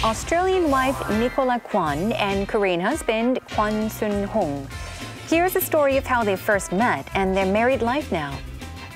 Australian wife Nichola Kwon and Korean husband Kwon Sun-hong. Here's the story of how they first met and their married life now.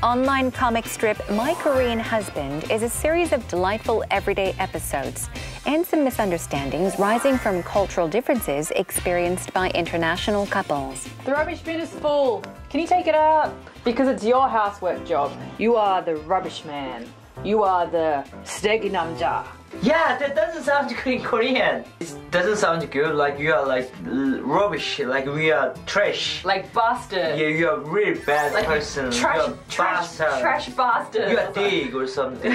Online comic strip My Korean Husband is a series of delightful everyday episodes and some misunderstandings rising from cultural differences experienced by international couples. The rubbish bin is full. Can you take it out? Because it's your housework job. You are the rubbish man. You are the 쓰레기 남자. Yeah, that doesn't sound good in Korean. It doesn't sound good, like you are like rubbish, like we are trash. Like bastard. Yeah, you are a really bad like person. Trash bastard. You are dig or something.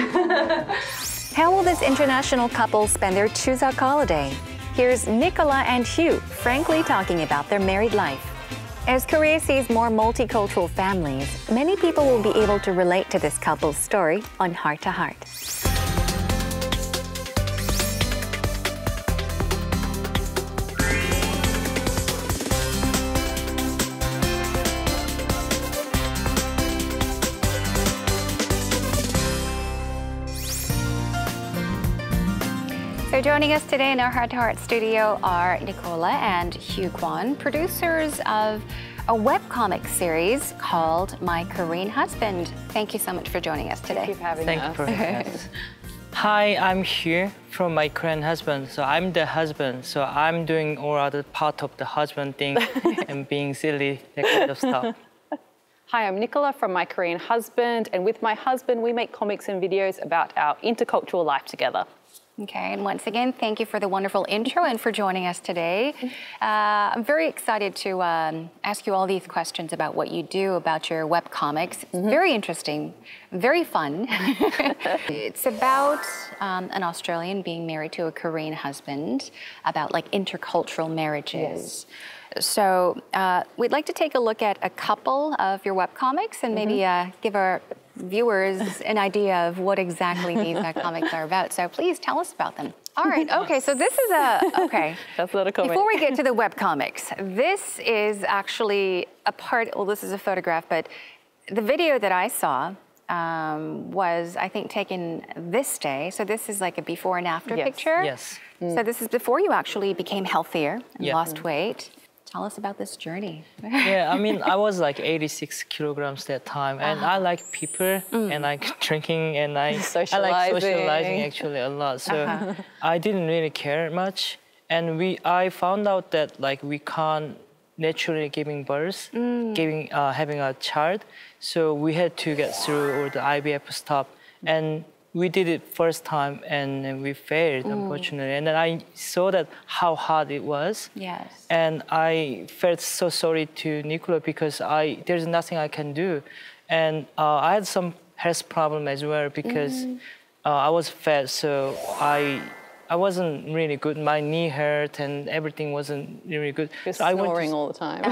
How will this international couple spend their Chuseok holiday? Here's Nichola and Hugh frankly talking about their married life. As Korea sees more multicultural families, many people will be able to relate to this couple's story on Heart to Heart. So joining us today in our Heart to Heart studio are Nichola and Hugh Gwon, producers of a webcomic series called My Korean Husband. Thank you so much for joining us today. Thank you for having Thank us. you for having us. Hi, I'm Hugh from My Korean Husband. So I'm the husband. So I'm doing all other part of the husband thing and being silly, that kind of stuff. Hi, I'm Nichola from My Korean Husband, and with my husband, we make comics and videos about our intercultural life together. Okay, and once again, thank you for the wonderful intro and for joining us today. I'm very excited to ask you all these questions about what you do, about your webcomics. Very interesting, very fun. It's about an Australian being married to a Korean husband, about like intercultural marriages. Yes. So we'd like to take a look at a couple of your webcomics and maybe give our viewers an idea of what exactly these comics are about. So please tell us about them. All right, okay, so this is That's not a comic. Before we get to the webcomics, this is actually a part, well, this is a photograph, but the video that I saw was, I think, taken this day. So this is like a before and after picture. Yes. So this is before you actually became healthier and lost weight. Tell us about this journey. Yeah, I mean, I was like 86 kilograms that time, and I like people, and I like drinking, and I like socializing actually a lot. So I didn't really care much, and I found out that like we can't naturally giving birth, having a child, so we had to get through all the IVF stuff, and we did it first time and we failed, unfortunately. And then I saw that how hard it was. Yes. And I felt so sorry to Nichola because there's nothing I can do. And I had some health problem as well because I was fat, so I wasn't really good. My knee hurt and everything wasn't really good. You're so snoring all the time.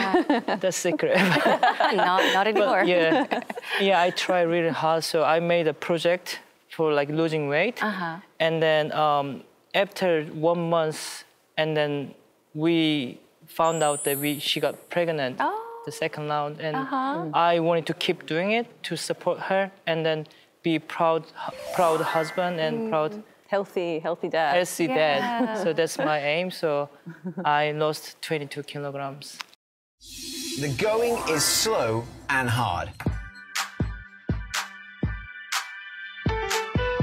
That's secret. Not anymore. But yeah, I tried really hard. So I made a project for like losing weight, and then after 1 month, and then we found out that she got pregnant the second round, and I wanted to keep doing it to support her, and then be proud husband and proud Healthy dad. healthy dad. So that's my aim. So I lost 22 kilograms. The going is slow and hard.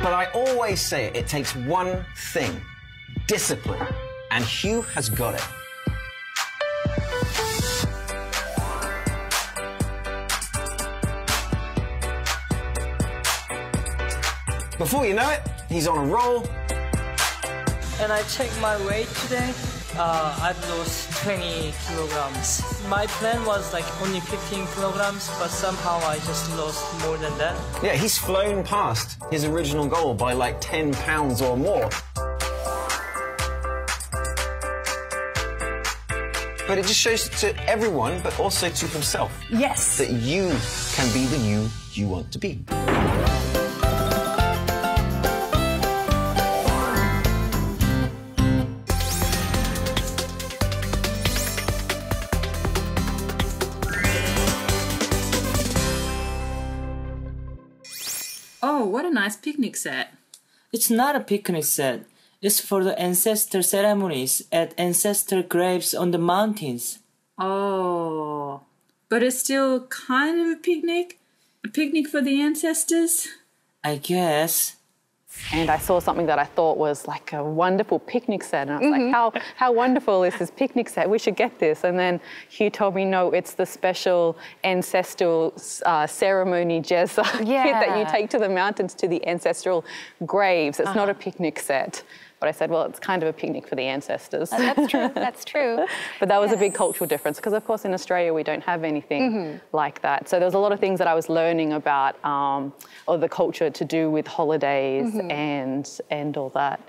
But I always say it takes one thing, discipline, and Hugh has got it. Before you know it, he's on a roll. And I checked my weight today. I've lost 20 kilograms. My plan was like only 15 kilograms, but somehow I just lost more than that. Yeah, he's flown past his original goal by like 10 pounds or more. But it just shows to everyone, but also to himself. Yes. That you can be the you want to be. Oh, what a nice picnic set. It's not a picnic set. It's for the ancestor ceremonies at ancestor graves on the mountains. Oh, but it's still kind of a picnic? A picnic for the ancestors? I guess. And I saw something that I thought was like a wonderful picnic set. And I was like, how wonderful is this picnic set? We should get this. And then Hugh told me, no, it's the special ancestral ceremony jezza kit that you take to the mountains, to the ancestral graves. It's not a picnic set. But I said, well, it's kind of a picnic for the ancestors. That's true, that's true. But that was a big cultural difference because, of course, in Australia, we don't have anything like that. So there was a lot of things that I was learning about or the culture to do with holidays and all that,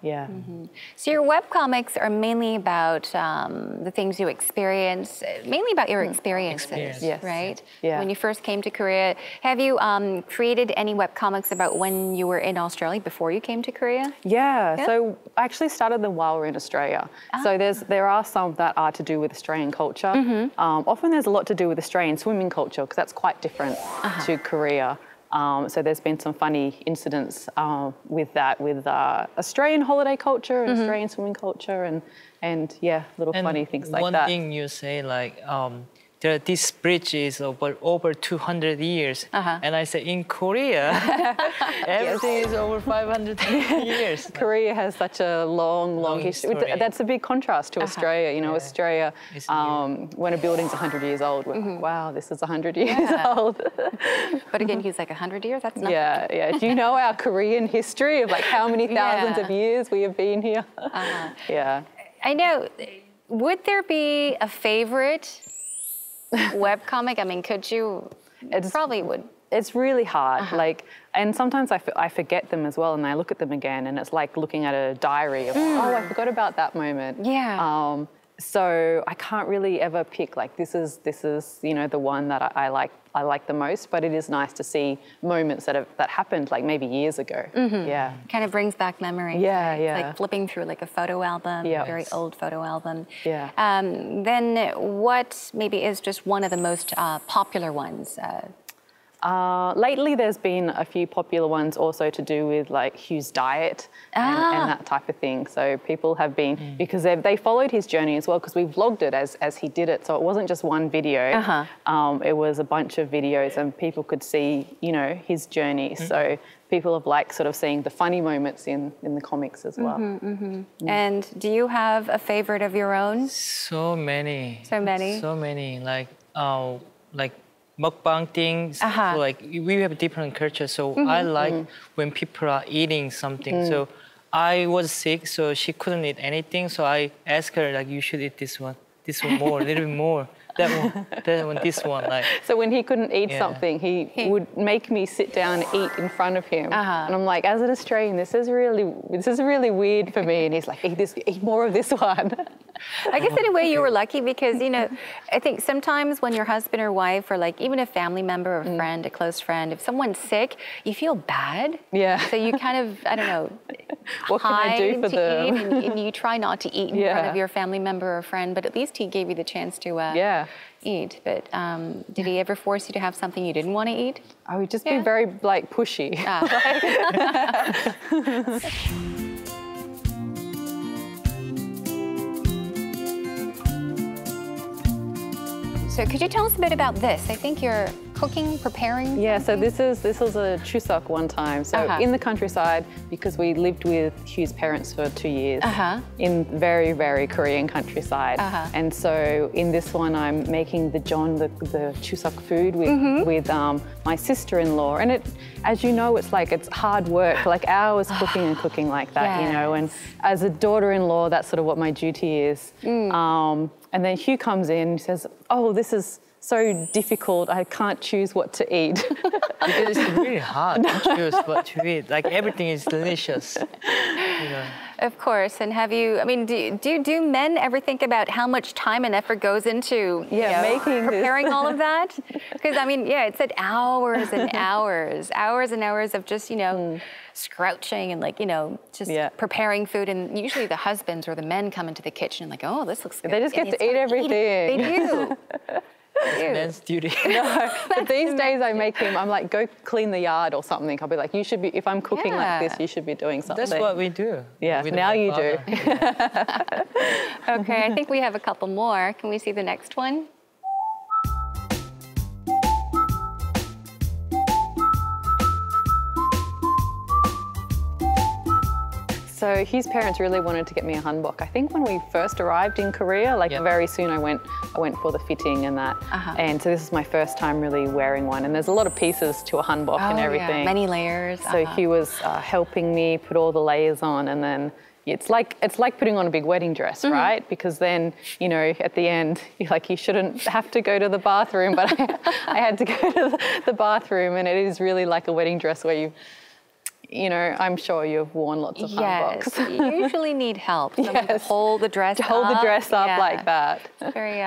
So your webcomics are mainly about the things you experience, mainly about your experiences, Yes. right? Yeah. When you first came to Korea. Have you created any webcomics about when you were in Australia before you came to Korea? Yeah, so I actually started them while we were in Australia. So there are some that are to do with Australian culture. Often there's a lot to do with Australian swimming culture because that's quite different to Korea. So there's been some funny incidents with that, with Australian holiday culture and Australian swimming culture and little funny things like that. One thing you say, like, this bridge is over 200 years. And I say, in Korea, everything is over 500 years. Korea has such a long history. That's a big contrast to Australia. You know, Australia, when a building's 100 years old, we're like, wow, this is 100 years old. But again, he's like 100 years, that's nothing. Yeah. Do you know our Korean history of like how many thousands of years we have been here? Yeah. I know. Would there be a favorite webcomic? I mean, could you? It probably would. It's really hard. Like, and sometimes I forget them as well, and I look at them again, and it's like looking at a diary of, oh, I forgot about that moment. Yeah. So I can't really ever pick like this is the one that I like the most. But it is nice to see moments that happened like maybe years ago. Yeah. Kind of brings back memories. Yeah. It's like flipping through like a photo album, a very old photo album. Yeah. Then what maybe is just one of the most popular ones? Lately, there's been a few popular ones also to do with like Hugh's diet and that type of thing. So people have been, because they followed his journey as well, because we vlogged it as he did it. So it wasn't just one video. It was a bunch of videos and people could see, you know, his journey. So people have liked sort of seeing the funny moments in the comics as well. And do you have a favorite of your own? So many. So many? So many. Like mukbang things. So like we have different cultures. So I like when people are eating something. So I was sick, so she couldn't eat anything. So I asked her like, you should eat this one more, a little bit more. That one, this one. Like. So when he couldn't eat something, he would make me sit down and eat in front of him. And I'm like, as an Australian, this is really weird for me. And he's like, eat more of this one. I guess in a way you were lucky because, you know, I think sometimes when your husband or wife or like even a family member or friend, a close friend, if someone's sick, you feel bad. Yeah. So you kind of, I don't know, what can I do for them? and you try not to eat in front of your family member or friend, but at least he gave you the chance to eat. But did he ever force you to have something you didn't want to eat? I would just be very like pushy. So could you tell us a bit about this? I think you're cooking, preparing. Yeah, so this was a Chuseok one time. So in the countryside, because we lived with Hugh's parents for 2 years in very, very Korean countryside. And so in this one, I'm making the Chuseok food with my sister-in-law. And it, as you know, it's hard work, like hours cooking like that, you know. And as a daughter-in-law, that's sort of what my duty is. And then Hugh comes in and says, oh, this is so difficult, I can't choose what to eat. Because it's really hard to choose what to eat. Like everything is delicious. You know. Of course. And have you, I mean, do men ever think about how much time and effort goes into preparing all of that? Because I mean, it said hours and hours and hours of just, you know, scrouching and like, you know, just preparing food. And usually the husbands or the men come into the kitchen and like, oh, this looks good. They just get to eat everything. They do. Man's duty. No, but these days I make him, I'm like, go clean the yard or something. I'll be like, you should be, if I'm cooking like this, you should be doing something. That's what we do. Yeah, now you do. Okay, I think we have a couple more. Can we see the next one? So Hugh's parents really wanted to get me a hanbok. I think when we first arrived in Korea, like very soon I went for the fitting and that. And so this is my first time really wearing one. And there's a lot of pieces to a hanbok and everything. Yeah. Many layers. So Hugh was helping me put all the layers on, and then it's like putting on a big wedding dress, right? Because then, you know, at the end, you shouldn't have to go to the bathroom, but I had to go to the bathroom, and it is really like a wedding dress where you know, I'm sure you've worn lots of hanboks. Yes, you usually need help. To hold the dress up. Hold the dress up like that. It's a very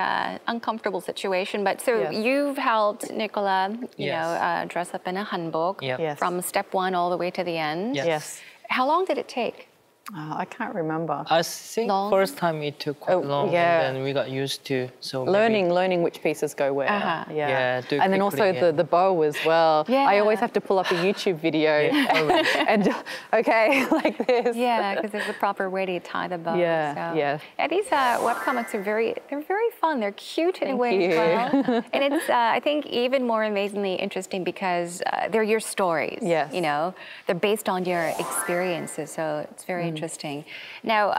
uncomfortable situation. But so you've helped Nichola, you know, dress up in a hanbok from step one all the way to the end. Yes. How long did it take? I can't remember. I think first time it took quite long, and then we got used to. So learning which pieces go where. Yeah, and then also the bow as well. Yeah. I always have to pull up a YouTube video and like this. Yeah, because there's a proper way to tie the bow. Yeah. And these webcomics are very fun. They're cute in a way as well. And it's I think even more amazingly interesting because they're your stories. Yes. You know, they're based on your experiences, so it's very interesting. Now,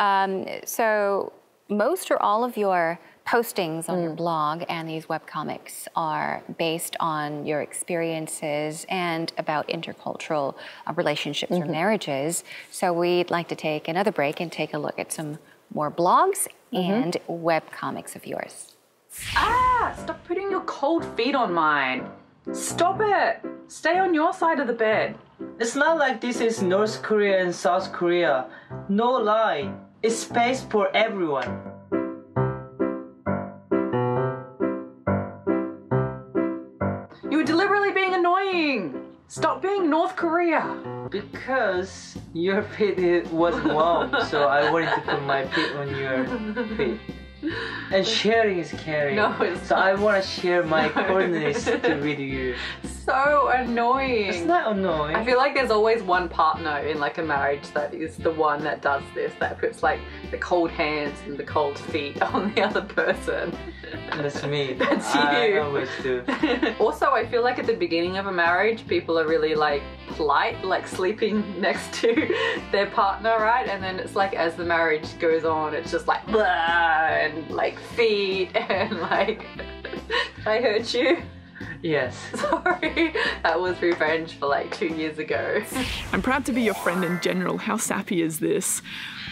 so most or all of your postings on your blog and these webcomics are based on your experiences and about intercultural relationships or marriages. So we'd like to take another break and take a look at some more blogs and webcomics of yours. Stop putting your cold feet on mine. Stop it. Stay on your side of the bed. It's not like this is North Korea and South Korea. No lie. It's space for everyone. You were deliberately being annoying. Stop being North Korea. Because your feet was warm, so I wanted to put my feet on your feet. And sharing is caring. No, it's so I want to share my coordinates with you. So annoying. It's not annoying. I feel like there's always one partner in like a marriage that is the one that does this, that puts like the cold hands and the cold feet on the other person. That's me. That's you. I always do. Also, I feel like at the beginning of a marriage, people are really like polite, like sleeping next to their partner, right? And then it's like as the marriage goes on, it's just like blah, and like feet and like, I hurt you. Yes. Sorry. That was revenge for like 2 years ago. I'm proud to be your friend in general. How sappy is this?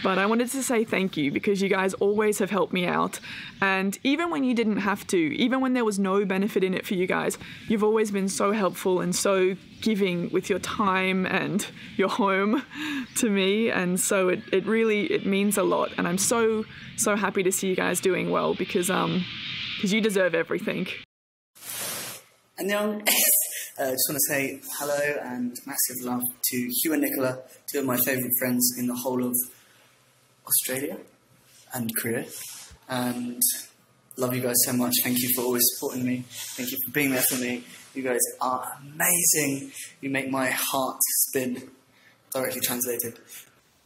But I wanted to say thank you because you guys always have helped me out. And even when you didn't have to, even when there was no benefit in it for you guys, you've always been so helpful and so giving with your time and your home to me. And so it really means a lot. And I'm so happy to see you guys doing well because you deserve everything. 안녕. Just want to say hello and massive love to Hugh and Nichola, two of my favourite friends in the whole of Australia and Korea. And love you guys so much. Thank you for always supporting me. Thank you for being there for me. You guys are amazing. You make my heart spin, directly translated.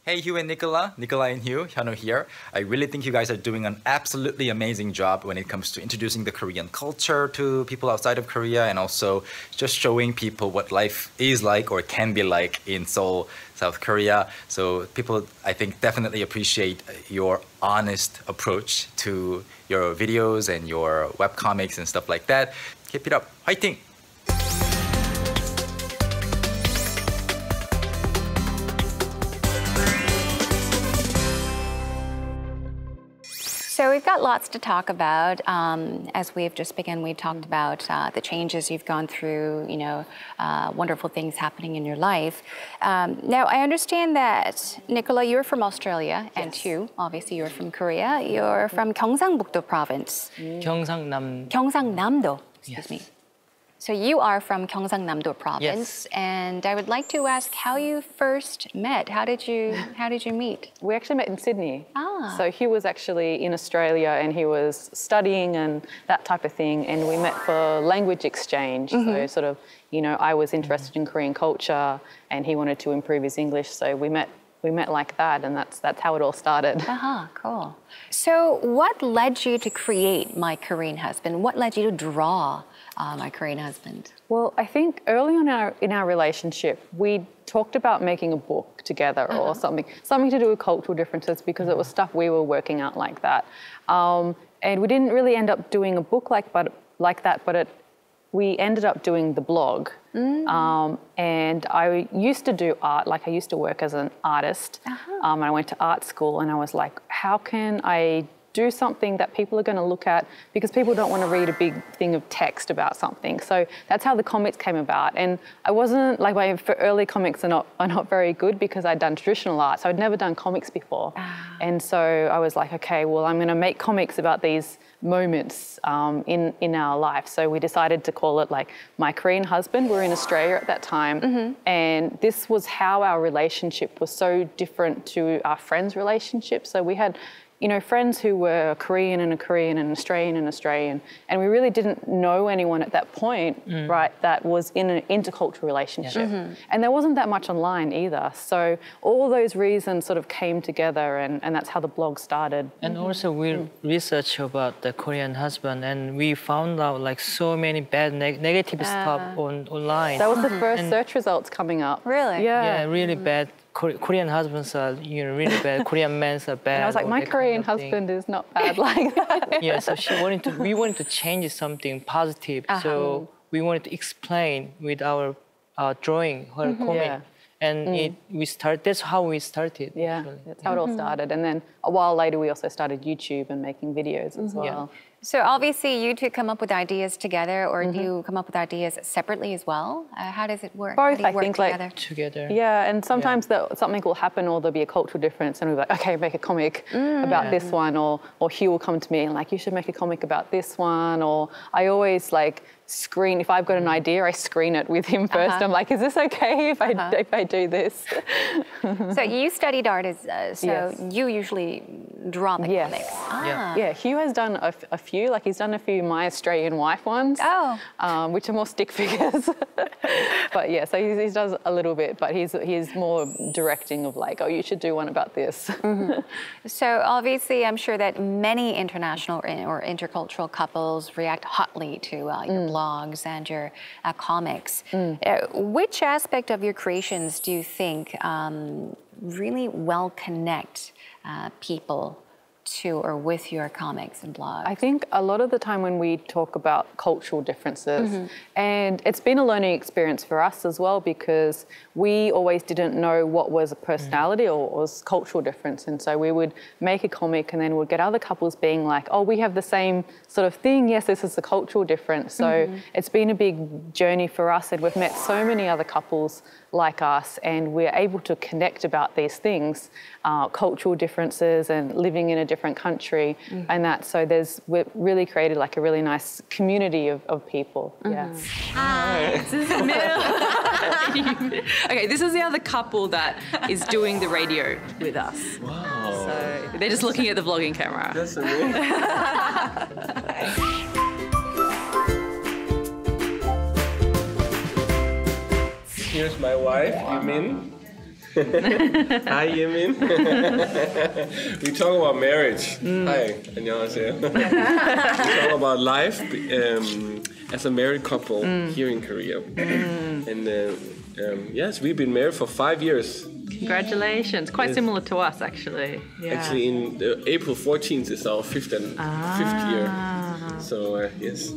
Hey Hugh and Nichola and Hugh, Hyunwoo here. I really think you guys are doing an absolutely amazing job when it comes to introducing the Korean culture to people outside of Korea and also just showing people what life is like or can be like in Seoul, South Korea. So people, I think, definitely appreciate your honest approach to your videos and your webcomics and stuff like that. Keep it up. 화이팅! So we've got lots to talk about. As we've just begun, we talked about the changes you've gone through, you know, wonderful things happening in your life. Now, I understand that, Nichola, you're from Australia, and Hugh, obviously you're from Korea. You're from Gyeongsangbuk-do province. Gyeongsangnam. Gyeongsangnam-do, excuse me. So you are from Gyeongsangnam-do province, Yes. and I would like to ask how you first met. How did you meet? We actually met in Sydney. Ah. So Hugh was actually in Australia and he was studying and that type of thing, and we met for language exchange. So sort of, you know, I was interested in Korean culture and he wanted to improve his English, so we met like that, and that's how it all started. Cool. So what led you to create My Korean Husband? What led you to draw My Korean Husband? Well, I think early on in our relationship, we talked about making a book together or something to do with cultural differences, because it was stuff we were working out like that. And we didn't really end up doing a book like that, but we ended up doing the blog. And I used to do art, like I used to work as an artist. And I went to art school, and I was like, how can I do something that people are going to look at, because people don't want to read a big thing of text about something. So that's how the comics came about. And I wasn't, like, my early comics are not very good, because I'd done traditional art, so I'd never done comics before. And so I was like, okay, well, I'm going to make comics about these moments in our life. So we decided to call it like My Korean Husband. We were in Australia at that time, and this was how our relationship was so different to our friends' relationship. So we had, you know, friends who were Korean and an Australian, and we really didn't know anyone at that point, right, that was in an intercultural relationship. And there wasn't that much online either. So all those reasons sort of came together, and that's how the blog started. And also we researched about the Korean husband, and we found out like so many bad negative stuff online. That was the first search results coming up. Really? Yeah, really bad. Korean husbands are, you know, really bad. Korean men are bad. And I was like, my Korean husband is not bad like that. Yeah, so we wanted to change something positive. So we wanted to explain with our drawing, her comic. And that's how we started. Yeah, actually. that's how it all started. And then a while later, we also started YouTube and making videos as well. Yeah. So obviously you two come up with ideas together, or do you come up with ideas separately as well? How does it work? Both, I think, together. Yeah, and sometimes something will happen, or there'll be a cultural difference, and we're like, okay, make a comic about this one, or Hugh will come to me and like, you should make a comic about this one, or I always like screen, if I've got an idea, I screen it with him first. I'm like, is this okay if I do this? So you studied art, so you usually draw the comics. Yeah, Hugh has done a few, like he's done a few My Australian Wife ones, which are more stick figures. But yeah, so he does a little bit, but he's more directing of like, oh, you should do one about this. So obviously, I'm sure that many international or intercultural couples react hotly to your blogs and your comics. Which aspect of your creations do you think really well connect people to or with your comics and blogs? I think a lot of the time when we talk about cultural differences, and it's been a learning experience for us as well, because we always didn't know what was a personality or what was cultural difference. And so we would make a comic and then we'd get other couples being like, oh, we have the same sort of thing. Yes, this is a cultural difference. So it's been a big journey for us, and we've met so many other couples like us, and we're able to connect about these things, cultural differences and living in a different country, and that. So we've really created like a really nice community of people. Hi, this is Okay, this is the other couple that is doing the radio with us. Wow. So they're just looking at the vlogging camera. That's amazing. Here's my wife, Yumin. Hi, Yumin. We talk about marriage. Hi, 안녕하세요. We talk about life as a married couple here in Korea. And yes, we've been married for 5 years. Congratulations. Quite similar to us, actually. Yeah. Actually, in April 14th is our fifth year. So, yes.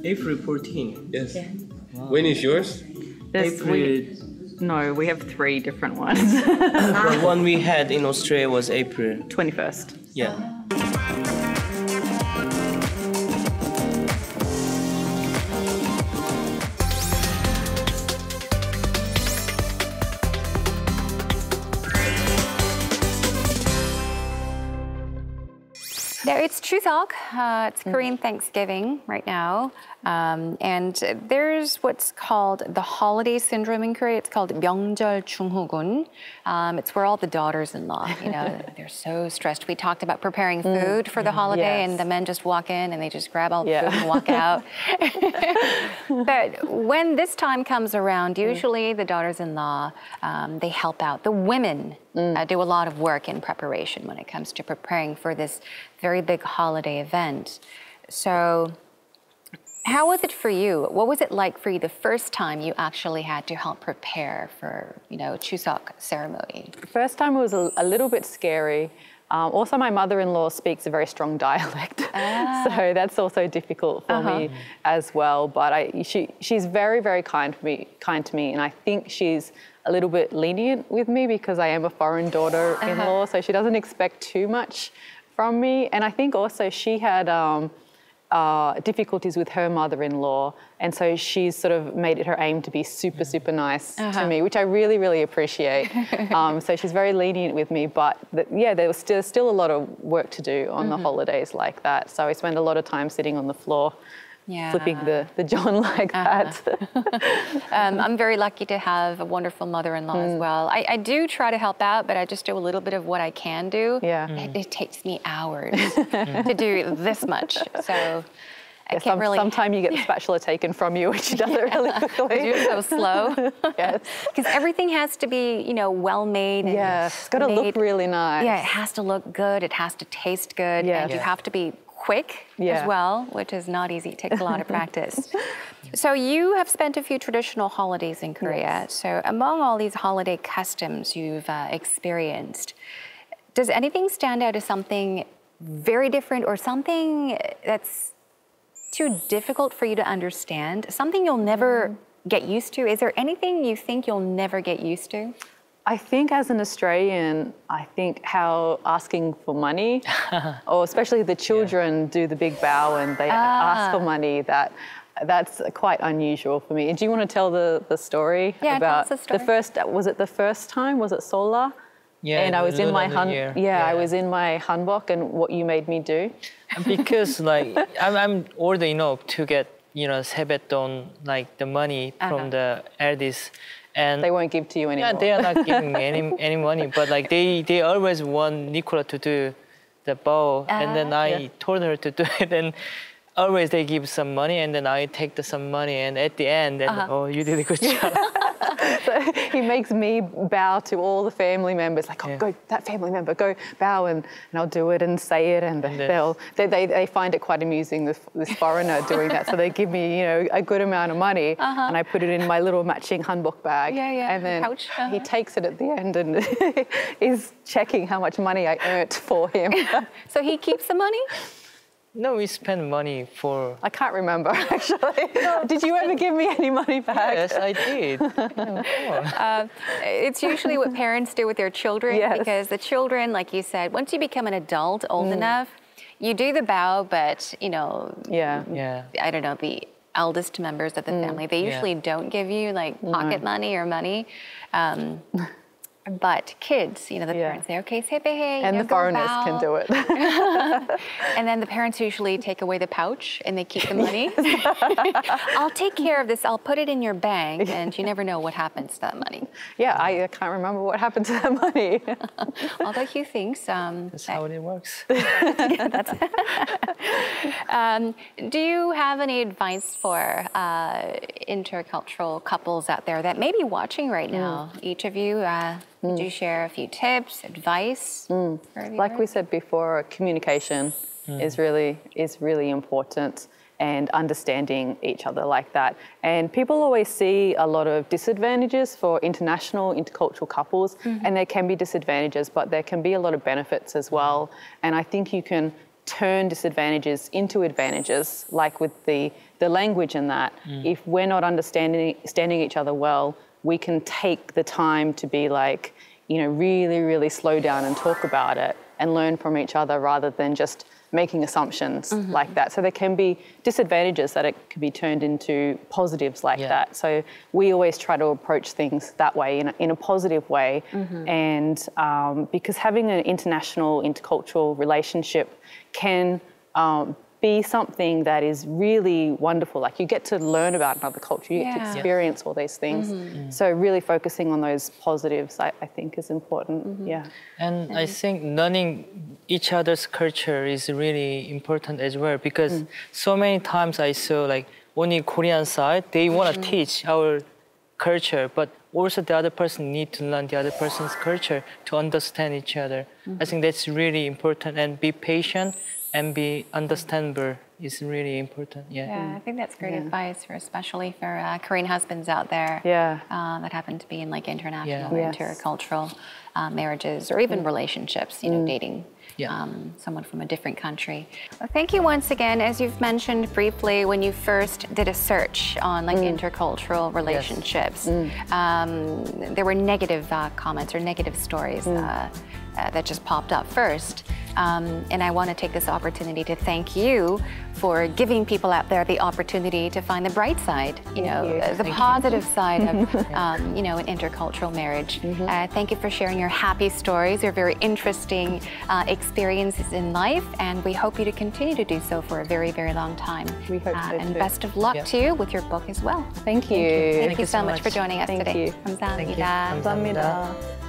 April 14th. Yes. Yeah. Wow. When is yours? No, we have 3 different ones. The one we had in Australia was April 21st. Yeah. There, it's Chuseok. It's Korean Thanksgiving right now. And there's what's called the holiday syndrome in Korea. It's called 명절 중후군. It's where all the daughters-in-law, they're so stressed. We talked about preparing food for the holiday, and the men just walk in and they just grab all the food and walk out. But when this time comes around, usually the daughters-in-law, they help out. The women do a lot of work in preparation when it comes to preparing for this very big holiday event. So how was it for you? What was it like for you the first time you actually had to help prepare for, Chuseok ceremony? The first time it was a little bit scary. Also, my mother-in-law speaks a very strong dialect, so that's also difficult for me as well. But she's very, very kind to me, and I think she's a little bit lenient with me because I am a foreign daughter-in-law, so she doesn't expect too much from me. And I think also she had difficulties with her mother-in-law, and so she's sort of made it her aim to be super, super nice to me, which I really, really appreciate. So she's very lenient with me, but there was still a lot of work to do on the holidays like that. So I spend a lot of time sitting on the floor, flipping the John like that. I'm very lucky to have a wonderful mother-in-law as well. I do try to help out, but I just do a little bit of what I can do. It takes me hours to do this much. So I can't really... Sometimes you get the spatula taken from you, which does it really quickly. You're so slow. Because everything has to be, well made. It's got to look really nice. Yeah, it has to look good. It has to taste good. And you have to be quick as well, which is not easy. It takes a lot of practice. So you have spent a few traditional holidays in Korea. So among all these holiday customs you've experienced, does anything stand out as something very different or something that's too difficult for you to understand? Something you'll never get used to? Is there anything you think you'll never get used to? I think as an Australian, I think how asking for money, or especially the children do the big bow and they ask for money, that's quite unusual for me. Do you want to tell the story about tell us the story. Was it the first time? Was it Solar? Yeah, and I was in my I was in my Hanbok, and what you made me do? Because I'm older enough to get 세뱃돈, like the money from the eldest. And they won't give to you anymore. Yeah, they are not giving me any money. But they always want Nichola to do the bow, and then I told her to do it, and always they give some money, and then I take some money, and at the end, you did a good job. So he makes me bow to all the family members, like, go, that family member, go bow, and I'll do it and say it, and they find it quite amusing, this foreigner doing that. So they give me, a good amount of money, and I put it in my little matching Hanbok bag, and then he takes it at the end and is checking how much money I earned for him. So he keeps the money? No, we spend money for... I can't remember, actually. Did you ever give me any money back? Yes, I did. It's usually what parents do with their children, because the children, like you said, once you become an adult old enough, you do the bow, but, I don't know, the eldest members of the family, they usually don't give you, pocket money or money. But kids, the parents say, okay, 세배해, and the foreigners can do it. And then the parents usually take away the pouch and they keep the money. I'll take care of this. I'll put it in your bank, and you never know what happens to that money. Yeah, I can't remember what happened to that money. Although Hugh thinks that's how it works. Do you have any advice for intercultural couples out there that may be watching right now? Each of you. Would you share a few tips, advice? Like we said before, communication is really important, and understanding each other like that. And people always see a lot of disadvantages for intercultural couples, and there can be disadvantages, but there can be a lot of benefits as well. And I think you can turn disadvantages into advantages, like with the language in that. If we're not understanding each other well, we can take the time to be really, really slow down and talk about it and learn from each other rather than just making assumptions like that. So there can be disadvantages that it can be turned into positives like that. So we always try to approach things that way, in a positive way. And because having an intercultural relationship can be something that is really wonderful. Like you get to learn about another culture, you get to experience all these things. So really focusing on those positives, I think, is important. Yeah. And I think learning each other's culture is really important as well, because so many times I saw like only Korean side, they want to teach our culture, but also the other person need to learn the other person's culture to understand each other. I think that's really important, and be patient and be understandable is really important. Yeah, I think that's great advice, especially for Korean husbands out there that happen to be in like international or intercultural marriages or even relationships, you know, dating someone from a different country. Well, thank you once again. As you've mentioned briefly, when you first did a search on like intercultural relationships, there were negative comments or negative stories that just popped up first. And I want to take this opportunity to thank you for giving people out there the opportunity to find the bright side, you know, the positive side of, you know, an intercultural marriage. Thank you for sharing your happy stories, your very interesting experiences in life, and we hope you to continue to do so for a very, very long time. We hope so and too. best of luck to you with your book as well. Thank you. Thank you so much for joining us today. Thank you. 감사합니다. 감사합니다.